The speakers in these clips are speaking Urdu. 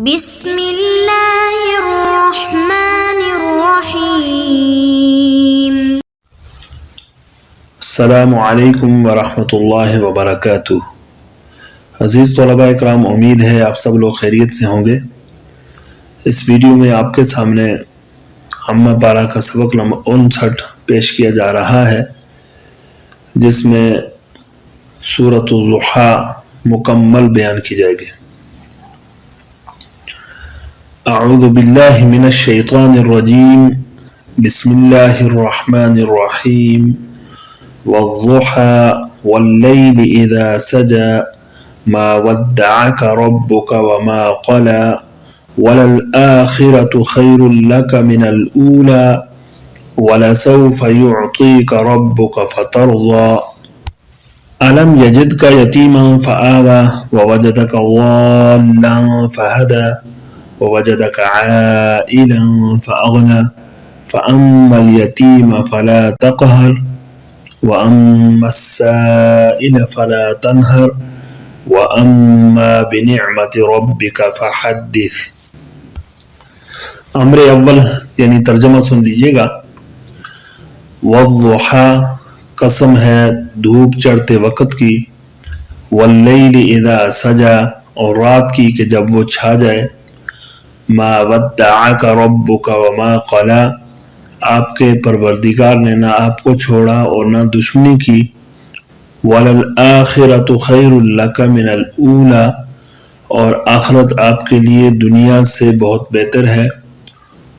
بسم اللہ الرحمن الرحیم۔ السلام علیکم ورحمۃ اللہ وبرکاتہ۔ عزیز طلباء اکرام، امید ہے آپ سب لوگ خیریت سے ہوں گے۔ اس ویڈیو میں آپ کے سامنے ہمہ پارہ کا سبق نمبر 59 پیش کیا جا رہا ہے، جس میں سورۃ الضحیٰ مکمل بیان کی جائے گی۔ اعوذ باللہ من الشیطان الرجیم، بسم اللہ الرحمن الرحیم۔ والضحى والليل إذا سجى ما ودعك ربك وما قلى وللآخرة خير لك من الأولى ولسوف يعطيك ربك فترضى ألم يجدك يتيما فآوى ووجدك ضالا فهدى ووجدك عائلا فأغنى فأما اليتيم فلا تقهر وَأَمَّا السَّائِلَ فَلَا تَنْهَرْ وَأَمَّا بِنِعْمَةِ رَبِّكَ فَحَدِّثْ۔ امر اول یعنی ترجمہ سن لیجئے گا۔ والضحیٰ قسم ہے دھوپ چڑھتے وقت کی، واللیل اذا سجا اور رات کی کہ جب وہ چھا جائے، ما ودعک ربک وما قلی آپ کے پروردگار نے نہ آپ کو چھوڑا اور نہ دشمنی کی، وَلَلْآخِرَةُ خَيْرٌ لَكَ مِنَ الْأُولَى اور آخرت آپ کے لیے دنیا سے بہت بہتر ہے،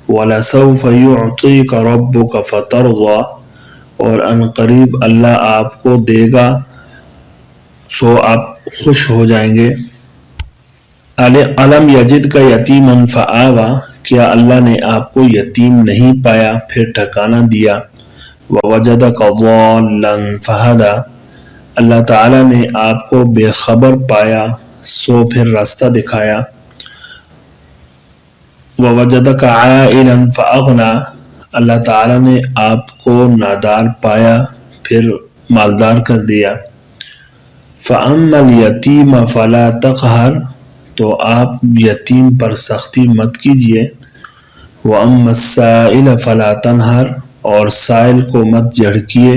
وَلَسَوْفَ يُعْطِيكَ رَبُّكَ فَتَرْضَى اور ان قریب اللہ آپ کو دے گا سو آپ خوش ہو جائیں گے۔ الم یجد کا یتیما فآوی کیا اللہ نے آپ کو یتیم نہیں پایا پھر ٹھکانہ دیا، ووجدک ضالا فہدی اللہ تعالیٰ نے آپ کو بے خبر پایا سو پھر راستہ دکھایا، ووجدک عائلا فاغنی اللہ تعالیٰ نے آپ کو نادار پایا پھر مالدار کر دیا، فاما الیتیم فلا تقہر تو آپ یتیم پر سختی مت کیجیے، وَأَمَّا السَّائِلَ فَلَا تَنْهَرْ اور سائل کو مت جھڑکیے،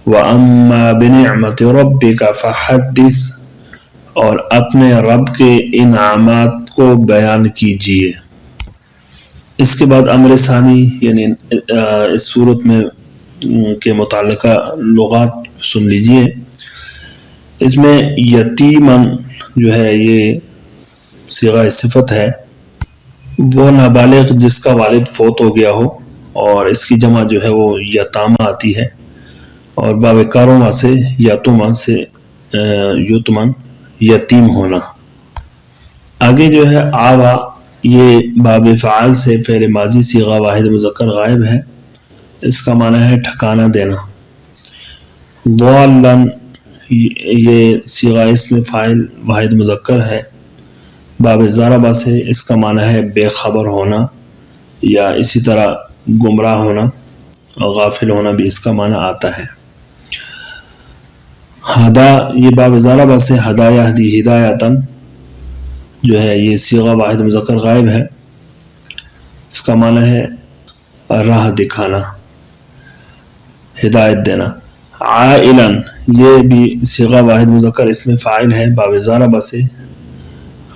وَأَمَّا بِنِعْمَةِ رَبِّكَ فَحَدِّثْ اور اپنے رب کے انعامات کو بیان کیجیے۔ اس کے بعد امر ثانی یعنی اس صورت میں کے متعلقہ لغات سن لیجیے۔ اس میں یتیمن جو ہے یہ صیغہ صفت ہے، وہ نابالغ جس کا والد فوت ہو گیا ہو، اور اس کی جمع جو ہے وہ یتامہ آتی ہے، اور باب کارومہ سے یتومہ سے یتمن یتیم ہونا۔ آگے جو ہے آوا یہ باب فعال سے فعل ماضی صیغہ واحد مذکر غائب ہے، اس کا معنی ہے ٹھکانہ دینا۔ ضالا یہ صیغہ اسم فاعل واحد مذکر ہے، باب ضربہ سے اس کا معنی ہے بے خبر ہونا، یا اسی طرح گمراہ ہونا، غافل ہونا بھی اس کا معنی آتا ہے۔ ہدا یہ باب ضربہ سے ہدا یہدی ہدایتاً جو ہے یہ صیغہ واحد مذکر غائب ہے، اس کا معنی ہے راہ دکھانا، ہدایت دینا۔ عائلاً یہ بھی صیغہ واحد مذکر اسم فاعل ہے، باب ضربہ سے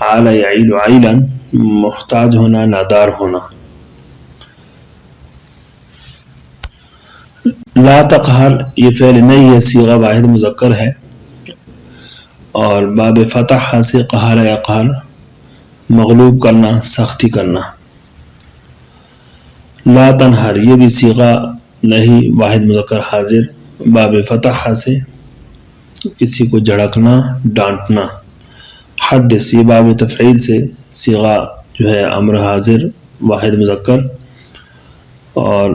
عال یعیل عیلاً محتاج ہونا، نادار ہونا۔ لا تقہر یہ فعل نہیں ہے، صیغہ واحد مذکر ہے، اور باب فتح سے قہر یقہر مغلوب کرنا، سختی کرنا۔ لا تنہر یہ بھی صیغہ نہیں واحد مذکر حاضر، باب فتح سے کسی کو جھڑکنا، ڈانٹنا۔ حدث یہ باب تفعیل سے صیغہ جو ہے امر حاضر واحد مذکر، اور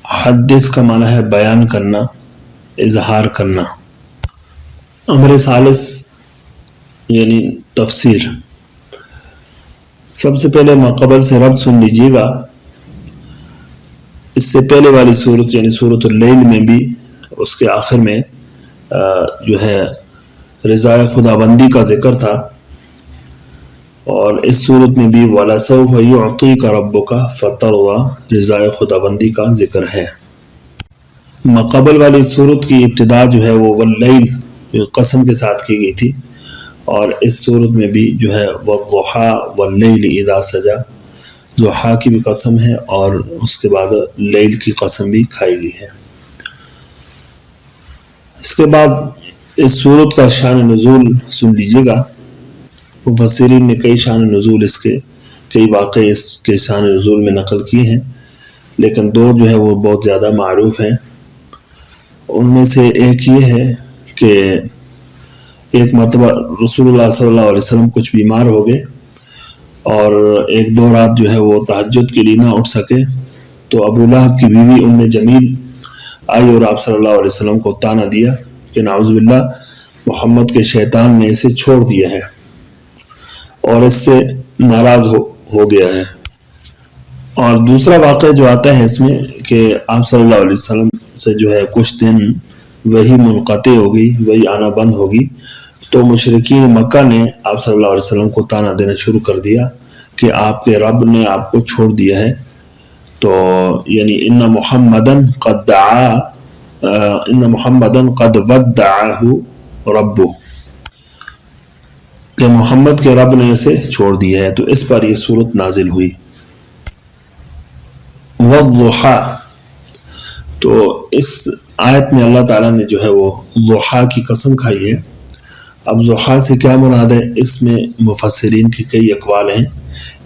حدث کا معنی ہے بیان کرنا، اظہار کرنا۔ امر ثالث یعنی تفسیر۔ سب سے پہلے ماقبل سے ربط سن لیجیے گا۔ اس سے پہلے والی صورت یعنی سورۃ اللیل میں بھی اس کے آخر میں جو ہے رضا خدا بندی کا ذکر تھا، اور اس صورت میں بھی وَلَسَوْفَ يُعْطِيكَ رَبُّكَ فَتَرْضَىٰ رضائے خداوندی کا ذکر ہے۔ مقابل والی صورت کی ابتدا جو ہے وہ واللیل قسم کے ساتھ کی گئی تھی، اور اس صورت میں بھی جو ہے والضحیٰ واللیل اذا سجا، ضحیٰ کی بھی قسم ہے اور اس کے بعد لیل کی قسم بھی کھائی گئی ہے۔ اس کے بعد اس صورت کا شان نزول سن لیجیے گا۔ مفسرین نے کئی شان نزول اس کے، کئی واقعے اس کے شان نزول میں نقل کیے ہیں، لیکن دو جو ہے وہ بہت زیادہ معروف ہیں۔ ان میں سے ایک یہ ہے کہ ایک مرتبہ رسول اللہ صلی اللہ علیہ وسلم کچھ بیمار ہو گئے اور ایک دو رات جو ہے وہ تہجد کے لیے نہ اٹھ سکے، تو ابو لہب کی بیوی ام جمیل آئی اور آپ صلی اللہ علیہ وسلم کو طعنہ دیا کہ نعوذ باللہ محمد کے شیطان نے اسے چھوڑ دیا ہے اور اس سے ناراض ہو گیا ہے۔ اور دوسرا واقعہ جو آتا ہے اس میں کہ آپ صلی اللہ علیہ وسلم سے جو ہے کچھ دن وہی منقطع ہو گئی، وہی آنا بند ہوگی، تو مشرکین مکہ نے آپ صلی اللہ علیہ وسلم کو طعنہ دینا شروع کر دیا کہ آپ کے رب نے آپ کو چھوڑ دیا ہے۔ تو یعنی ان محمدن قد ودعہ ربہ، کہ محمد کے رب نے اسے چھوڑ دیا ہے، تو اس پر یہ صورت نازل ہوئی۔ والضحیٰ، تو اس آیت میں اللہ تعالیٰ نے جو ہے وہ ضحیٰ کی قسم کھائی ہے۔ اب ضحیٰ سے کیا مراد ہے، اس میں مفسرین کی کئی اقوال ہیں۔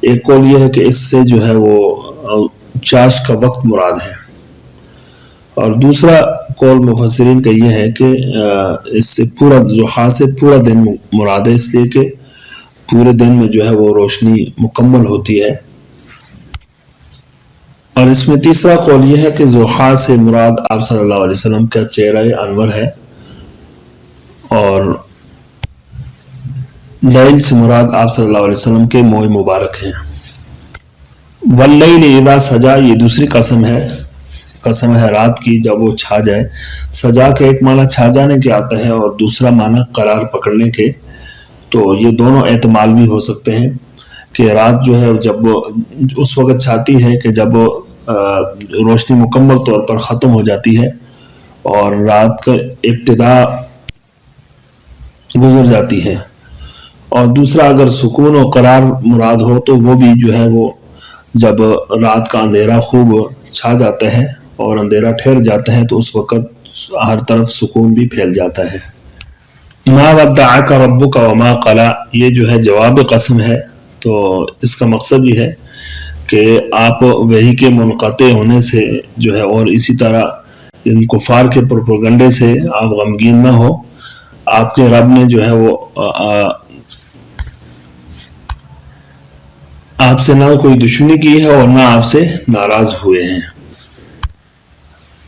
ایک قول یہ ہے کہ اس سے جو ہے وہ چاشت کا وقت مراد ہے، اور دوسرا قول مفسرین کا یہ ہے کہ اس سے ضحیٰ سے پورا دن مراد ہے، اس لیے کہ پورے دن میں جو ہے وہ روشنی مکمل ہوتی ہے۔ اور اس میں تیسرا قول یہ ہے کہ ضحیٰ سے مراد آپ صلی اللہ علیہ وسلم کا چہرہ انور ہے، اور لیل سے مراد آپ صلی اللہ علیہ وسلم کے موئے مبارک ہیں۔ واللیل اذا سجا، یہ دوسری قسم ہے رات کی جب وہ چھا جائے۔ سجا کا ایک معنی چھا جانے کے آتا ہے اور دوسرا معنی قرار پکڑنے کے، تو یہ دونوں احتمال بھی ہو سکتے ہیں کہ رات جو ہے جب وہ اس وقت چھاتی ہے کہ جب روشنی مکمل طور پر ختم ہو جاتی ہے اور رات کا ابتدا گزر جاتی ہے، اور دوسرا اگر سکون و قرار مراد ہو تو وہ بھی جو ہے وہ جب رات کا اندھیرا خوب چھا جاتا ہے اور اندھیرا ٹھہر جاتا ہے تو اس وقت ہر طرف سکون بھی پھیل جاتا ہے۔ ما ودعک ربک وما قلی، یہ جو ہے جواب قسم ہے، تو اس کا مقصد یہ ہے کہ آپ وحی کے منقطع ہونے سے جو ہے اور اسی طرح ان کفار کے پروپیگنڈے سے آپ غمگین نہ ہو۔ آپ کے رب نے جو ہے وہ آپ سے نہ کوئی دشمنی کی ہے اور نہ آپ سے ناراض ہوئے ہیں۔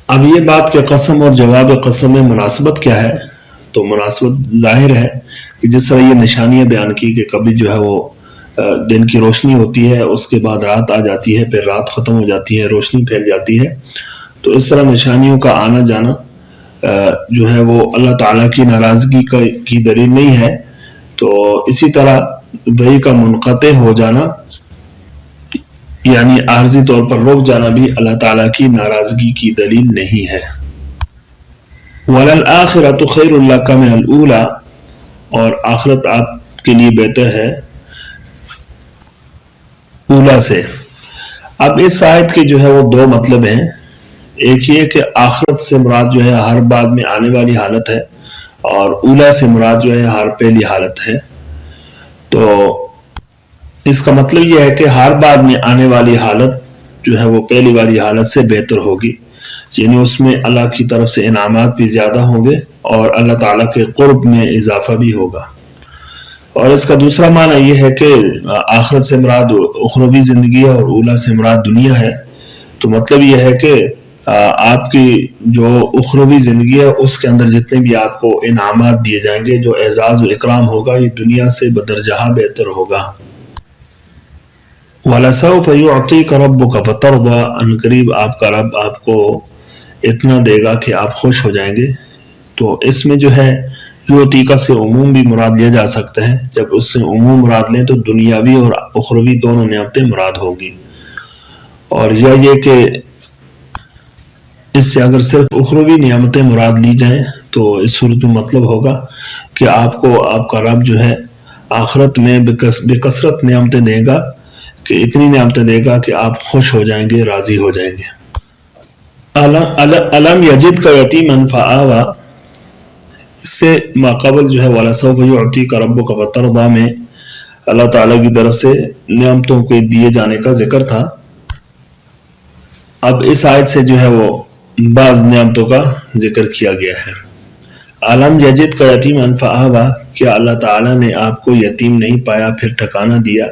اب یہ بات کہ قسم اور جواب قسم میں مناسبت کیا ہے، تو مناسبت ظاہر ہے کہ جس طرح یہ نشانیاں بیان کی کہ کبھی جو ہے وہ دن کی روشنی ہوتی ہے، اس کے بعد رات آ جاتی ہے، پھر رات ختم ہو جاتی ہے، روشنی پھیل جاتی ہے، تو اس طرح نشانیوں کا آنا جانا جو ہے وہ اللہ تعالیٰ کی ناراضگی کی دلیل نہیں ہے۔ تو اسی طرح وحی کا منقطع ہو جانا یعنی عارضی طور پر رک جانا بھی اللہ تعالیٰ کی ناراضگی کی دلیل نہیں ہے۔ وَلَلْآخِرَةُ خَيْرٌ لَكَ مِنَ الْأُولَىٰ، اور آخرت آپ کے لیے بہتر ہے اولا سے۔ اب اس آیت کے جو ہے وہ دو مطلب ہیں۔ ایک یہ کہ آخرت سے مراد جو ہے ہر بعد میں آنے والی حالت ہے، اور اولا سے مراد جو ہے ہر پہلی حالت ہے۔ تو اس کا مطلب یہ ہے کہ ہر بعد میں آنے والی حالت جو ہے وہ پہلی والی حالت سے بہتر ہوگی، یعنی اس میں اللہ کی طرف سے انعامات بھی زیادہ ہوں گے اور اللہ تعالیٰ کے قرب میں اضافہ بھی ہوگا۔ اور اس کا دوسرا معنی یہ ہے کہ آخرت سے مراد اخروی زندگی ہے اور اولا سے مراد دنیا ہے۔ تو مطلب یہ ہے کہ آپ کی جو اخروی زندگی ہے اس کے اندر جتنے بھی آپ کو انعامات دیے جائیں گے، جو اعزاز و اکرام ہوگا، یہ دنیا سے بدرجہ بہتر ہوگا۔ وَلَسَوْفَ يُعْطِيكَ رَبُّكَ فَتَرْضَىٰ، ان قریب آپ کا رب آپ کو اتنا دے گا کہ آپ خوش ہو جائیں گے۔ تو اس میں جو ہے یعطی کا سے عموم بھی مراد لیا جا سکتا ہے. جب اس سے عموم مراد لیں تو دنیاوی اور اخروی دونوں نعمتیں مراد ہوگی. اور یہ کہ اس سے اگر صرف اخروی نعمتیں مراد لی جائیں تو اس صورت میں مطلب ہوگا کہ آپ کو آپ کا رب جو ہے آخرت میں بے کثرت نعمتیں دے گا، کہ اتنی نعمتیں دے گا کہ آپ خوش ہو جائیں گے، راضی ہو جائیں گے. الم یجد کا یتیما فآوی، اس سے ماقبل جو ہے وَلَسَوْفَ يُعْطِيكَ رَبُّكَ فَتَرْضَىٰ میں اللہ تعالیٰ کی طرف سے نعمتوں کے دیے جانے کا ذکر تھا. اب اس آیت سے جو ہے وہ بعض نعمتوں کا ذکر کیا گیا ہے. الم یجد کا یتیما فآوی، کیا اللہ تعالیٰ نے آپ کو یتیم نہیں پایا پھر ٹھکانہ دیا؟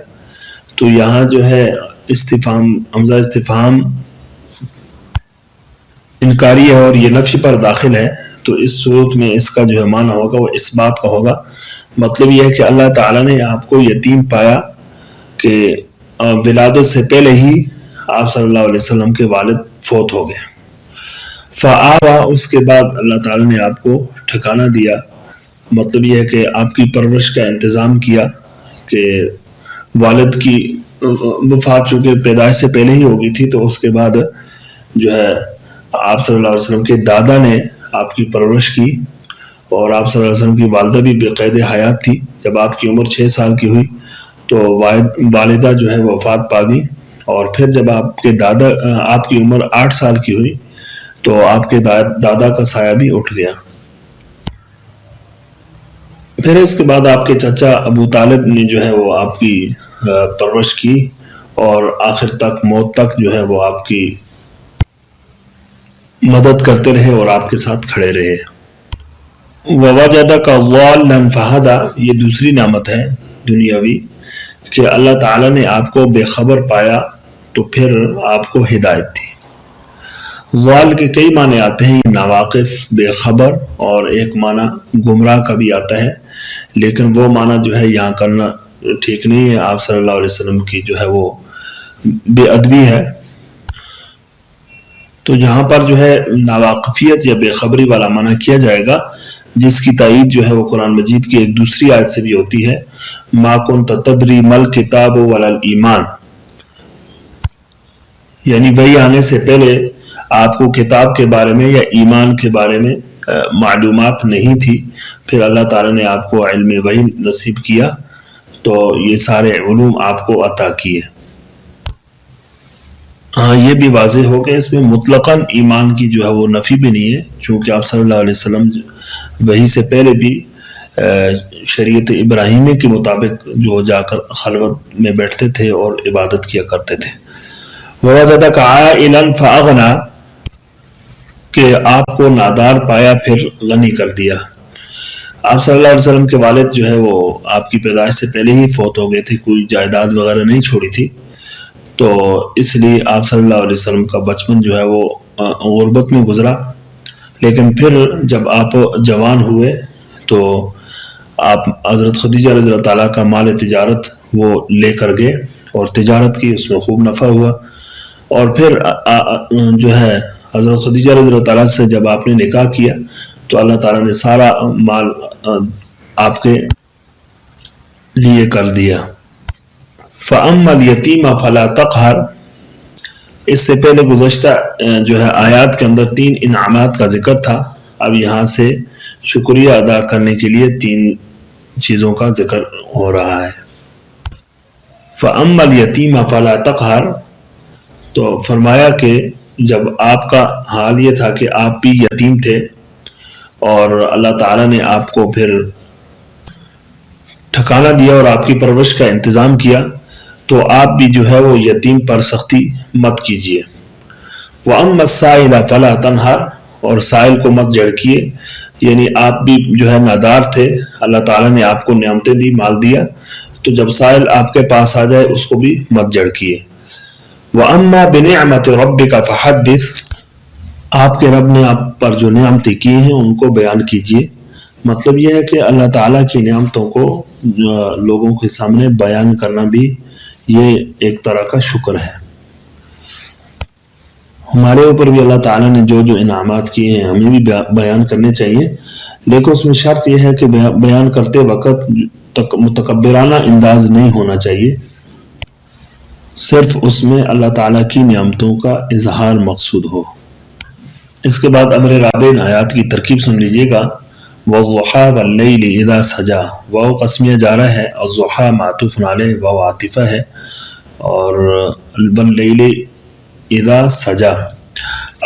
تو یہاں جو ہے استفہام، حمزہ استفہام انکاری ہے اور یہ نفی پر داخل ہے. تو اس صورت میں اس کا جو ہے معنی ہوگا وہ اس بات کا ہوگا. مطلب یہ ہے کہ اللہ تعالیٰ نے آپ کو یتیم پایا کہ ولادت سے پہلے ہی آپ صلی اللہ علیہ وسلم کے والد فوت ہو گئے. فآوی، اس کے بعد اللہ تعالیٰ نے آپ کو ٹھکانہ دیا. مطلب یہ ہے کہ آپ کی پرورش کا انتظام کیا کہ والد کی وفات چونکہ پیدائش سے پہلے ہی ہوگی تھی، تو اس کے بعد جو ہے آپ صلی اللہ علیہ وسلم کے دادا نے آپ کی پرورش کی، اور آپ صلی اللہ علیہ وسلم کی والدہ بھی بقید حیات تھی. جب آپ کی عمر 6 سال کی ہوئی تو والدہ جو ہے وفات پا گئی، اور پھر جب آپ کی عمر 8 سال کی ہوئی تو آپ کے دادا کا سایہ بھی اٹھ گیا. پھر اس کے بعد آپ کے چچا ابو طالب نے جو ہے وہ آپ کی پرورش کی، اور آخر تک موت تک جو ہے وہ آپ کی مدد کرتے رہے اور آپ کے ساتھ کھڑے رہے. وَوَجَدَكَ ضَالًّا فَهَدَىٰ، یہ دوسری نعمت ہے دنیاوی کہ اللہ تعالیٰ نے آپ کو بے خبر پایا تو پھر آپ کو ہدایت دی. ضال کے کئی معنی آتے ہیں، یہ ناواقف، بے خبر، اور ایک معنی گمراہ کا بھی آتا ہے، لیکن وہ معنی جو ہے یہاں کرنا ٹھیک نہیں ہے. آپ صلی اللہ علیہ وسلم کی جو ہے وہ بے ادبی ہے. تو یہاں پر جو ہے ناواقفیت یا بے خبری والا معنی کیا جائے گا، جس کی تائید جو ہے وہ قرآن مجید کی ایک دوسری آیت سے بھی ہوتی ہے، ما کنت تدری مل کتاب ولا الایمان، یعنی وہی آنے سے پہلے آپ کو کتاب کے بارے میں یا ایمان کے بارے میں معلومات نہیں تھی، پھر اللہ تعالیٰ نے آپ کو علم وحی نصیب کیا تو یہ سارے علوم آپ کو عطا کیے. ہاں یہ بھی واضح ہو کہ اس میں مطلقاً ایمان کی جو ہے وہ نفی بھی نہیں ہے، چونکہ آپ صلی اللہ علیہ وسلم وحی سے پہلے بھی شریعت ابراہیمی کے مطابق جو جا کر خلوت میں بیٹھتے تھے اور عبادت کیا کرتے تھے. وَوَجَدَكَ عَائِلًا فَأَغْنَىٰ، کہ آپ کو نادار پایا پھر غنی کر دیا. آپ صلی اللہ علیہ وسلم کے والد جو ہے وہ آپ کی پیدائش سے پہلے ہی فوت ہو گئے تھے، کوئی جائیداد وغیرہ نہیں چھوڑی تھی، تو اس لیے آپ صلی اللہ علیہ وسلم کا بچپن جو ہے وہ غربت میں گزرا. لیکن پھر جب آپ جوان ہوئے تو آپ حضرت خدیجہ رضی اللہ تعالیٰ کا مال تجارت وہ لے کر گئے اور تجارت کی، اس میں خوب نفع ہوا. اور پھر جو ہے حضرت خدیجہ رضی اللہ تعالیٰ سے جب آپ نے نکاح کیا تو اللہ تعالیٰ نے سارا مال آپ کے لیے کر دیا. فَأَمَّا الْيَتِيمَ فَلَا تَقْهَرْ، اس سے پہلے گزشتہ جو ہے آیات کے اندر 3 انعامات کا ذکر تھا. اب یہاں سے شکریہ ادا کرنے کے لیے 3 چیزوں کا ذکر ہو رہا ہے. فَأَمَّا الْيَتِيمَ فَلَا تَقْهَرْ، تو فرمایا کہ جب آپ کا حال یہ تھا کہ آپ بھی یتیم تھے اور اللہ تعالیٰ نے آپ کو پھر ٹھکانہ دیا اور آپ کی پرورش کا انتظام کیا، تو آپ بھی جو ہے وہ یتیم پر سختی مت کیجیے. وَأَمَّا السَّائِلَ فَلَا تَنْهَرْ، اور سائل کو مت جھڑکیے، یعنی آپ بھی جو ہے نادار تھے، اللہ تعالیٰ نے آپ کو نعمتیں دی، مال دیا، تو جب سائل آپ کے پاس آ جائے اس کو بھی مت جھڑکیے. وَأَمَّا بِنِعْمَةِ رَبِّكَ فَحَدِّثْ، آپ کے رب نے آپ پر جو نعمتیں کی ہیں ان کو بیان کیجیے. مطلب یہ ہے کہ اللہ تعالیٰ کی نعمتوں کو لوگوں کے سامنے بیان کرنا بھی یہ ایک طرح کا شکر ہے. ہمارے اوپر بھی اللہ تعالیٰ نے جو جو انعامات کیے ہیں ہمیں بھی بیان کرنے چاہیے، لیکن اس میں شرط یہ ہے کہ بیان کرتے وقت متکبرانہ انداز نہیں ہونا چاہیے، صرف اس میں اللہ تعالیٰ کی نعمتوں کا اظہار مقصود ہو۔ اس کے بعد امر رابع آیات کی ترکیب سن لیجیے گا۔ وَالضُّحَىٰ وَاللَّيْلِ إِذَا سَجَىٰ، واو قسمیہ جارہ ہے، الضحیٰ معطوف علیہ، واو عاطفہ ہے، اور واللیل اذا سجا،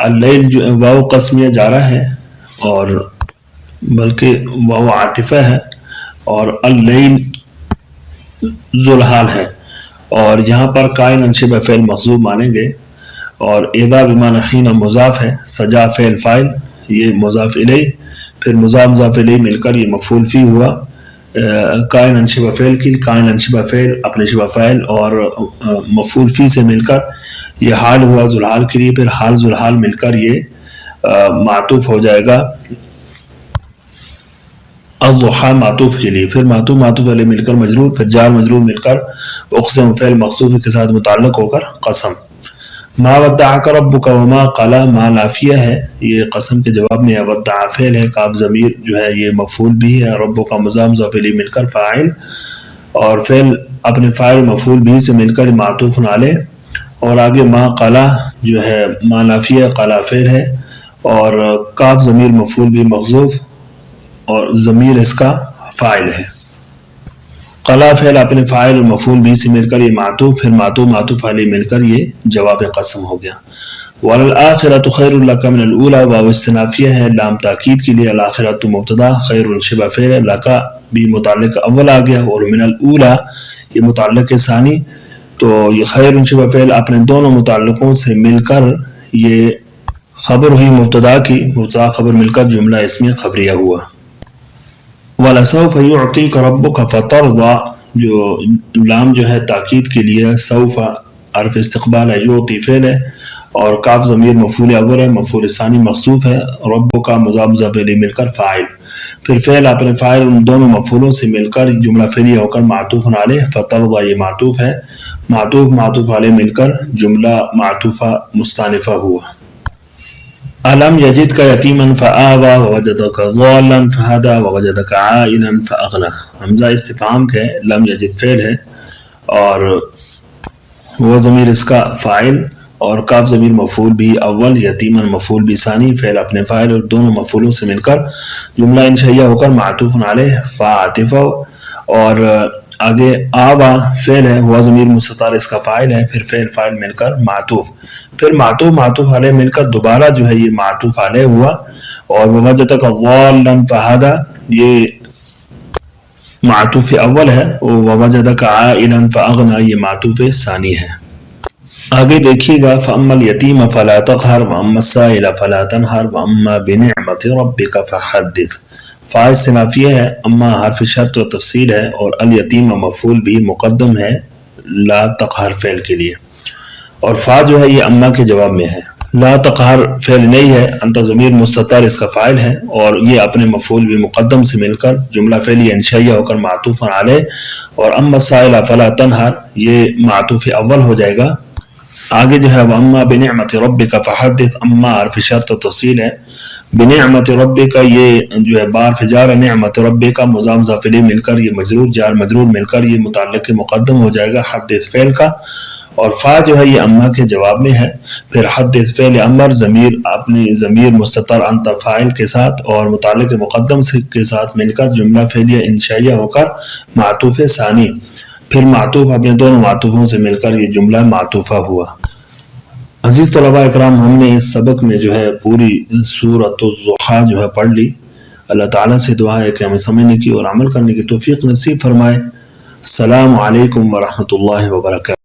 اللیل جو واو قسمیہ جارہ ہے اور بلکہ واو عاطفہ ہے، اور اللیل ذوالحال ہے، اور یہاں پر کائن انشبہ فعل محذوف مانیں گے، اور اذا بمعنی حین مضاف ہے، سجا فعل فاعل یہ مضاف الیہ، پھر مضاف الیہ مل کر یہ مفعول فی ہوا، کائن انشبہ فعل کی کائن انشبہ فعل اپنے شبہ فعل اور مفعول فی سے مل کر یہ حال ہوا ذوالحال کے لیے، پھر حال ذوالحال مل کر یہ معطوف ہو جائے گا الضحیٰ معطوف کے لیے، پھر معطوف علیہ مل کر مجرور، پھر جار مجرور مل کر اقسم فعل مخصوص کے ساتھ متعلق ہو کر قسم۔ ما ودعک ربک وما قلی، ما نافیہ ہے، یہ قسم کے جواب میں ودع فعل ہے، کاف ضمیر جو ہے یہ مفعول بھی ہے، ربک مضاف الیہ مل کر فاعل، اور فعل اپنے فاعل مفعول بھی سے مل کر معطوف علیہ، اور آگے ما قلی جو ہے ما نافیہ، قلی فعل ہے، اور کاف ضمیر مفعول بھی محذوف اور ضمیر اس کا فاعل ہے۔ قلا فعل اپنے فاعل اور مفعول بھی سے مل کر یہ معطوف، پھر معطوف علیہ مل کر یہ جواب قسم ہو گیا۔ وَلَلْآخِرَةُ خَيْرٌ لَكَ مِنَ الْأُولَىٰ، واو استنافیہ ہے، لام تاکید کے لیے، الآخرۃ مبتدا، خیر شبہ فعل، لَكَ بھی متعلق اول آ گیا، اور من الأولیٰ یہ متعلق ثانی، تو یہ خیر شبہ فعل اپنے دونوں متعلقوں سے مل کر یہ خبر ہوئی مبتدا کی، مبتدا خبر مل کر جملہ اسمیہ خبریہ ہوا۔ وَلَسَوْفَ يُعْطِيكَ رَبُّكَ فَتَرْضَىٰ، جو لام جو ہے تاکید کے لیے، سوف حرف استقبال ہے، یعطی فعل ہے، اور کاف ضمیر مفعول اول ہے، مفعول ثانی محذوف ہے، ربک مضاف الیہ مل کر فاعل، پھر فعل اپنے فاعل ان دونوں مفعولوں سے مل کر جملہ فعلیہ ہو کر معطوف علیہ، فترضیٰ یہ معطوف ہے، معطوف علیہ مل کر جملہ معطوفہ مستانفہ ہوا۔ أَلَمْ يَجِدْكَ يَتِيمًا فَآوَىٰ وَوَجَدَكَ ضَالًّا فَهَدَىٰ وَوَجَدَكَ عَائِلًا فَأَغْنَىٰ، حمزہ استفہام ہے، لم یجد فعل ہے، اور وہ ضمیر اس کا فاعل، اور کاف ضمیر مفعول بھی اول، یتیماً مفعول بھی ثانی، فعل اپنے فاعل اور دونوں مفعولوں سے مل کر جملہ انشائیہ ہو کر معطوف علیہ، فا عاطفہ، اور آگے آوا فعل ہے، ہوا ضمیر مستتر اس کا فاعل ہے، پھر فاعل مل کر معطوف، پھر معطوف علیہ مل کر دوبارہ جو ہے یہ معطوف علیہ ہوا، اور وَوَجَدَكَ ضَالًّا فَهَدَىٰ یہ معطوف اول ہے، وَوَجَدَكَ عَائِلًا فَأَغْنَىٰ یہ معطوف ثانی ہے۔ آگے دیکھیے گا فَأَمَّا الْيَتِيمَ فَلَا تَقْهَرْ وَأَمَّا السَّائِلَ فَلَا تَنْهَرْ وَأَمَّا بِنِعْمَةِ رَبِّكَ فَحَدِّثْ، فا استنافیہ ہے، اما حرف شرط و تفصیل ہے، اور الیتیم مفعول بھی مقدم ہے لا تقہر فعل کے لیے، اور فا جو ہے یہ اما کے جواب میں ہے، لا تقہر فعل نہیں ہے، انت ضمیر مستتر اس کا فاعل ہے، اور یہ اپنے مفعول بھی مقدم سے مل کر جملہ فعلیہ انشائیہ ہو کر معطوف علیہ، اور اما السائل فلا تنہر یہ معطوف اول ہو جائے گا۔ آگے جو ہے وَأَمَّا بِنِعْمَةِ رَبِّكَ فَحَدِّثْ، اما حرف شرط و تفصیل ہے، بنعمت ربک یہ جو ہے بار فجار نعمت ربک مضاف الیہ مل کر یہ مجرور، جار مجرور مل کر یہ متعلق مقدم ہو جائے گا حدث فعل کا، اور فا جو ہے یہ اما کے جواب میں ہے، پھر حدث فعل امر ضمیر مستتر انت فاعل کے ساتھ اور متعلق مقدم کے ساتھ مل کر جملہ فعلیہ انشائیہ ہو کر معطوف ثانی، پھر معطوف اپنے دونوں معطوفوں سے مل کر یہ جملہ معطوفہ ہوا۔ عزیز طلباء اکرام، ہم نے اس سبق میں جو ہے پوری سورۃ الضحیٰ جو ہے پڑھ لی۔ اللہ تعالیٰ سے دعا ہے کہ ہمیں سمجھنے کی اور عمل کرنے کی توفیق نصیب فرمائے۔ السلام علیکم ورحمۃ اللہ وبرکاتہ۔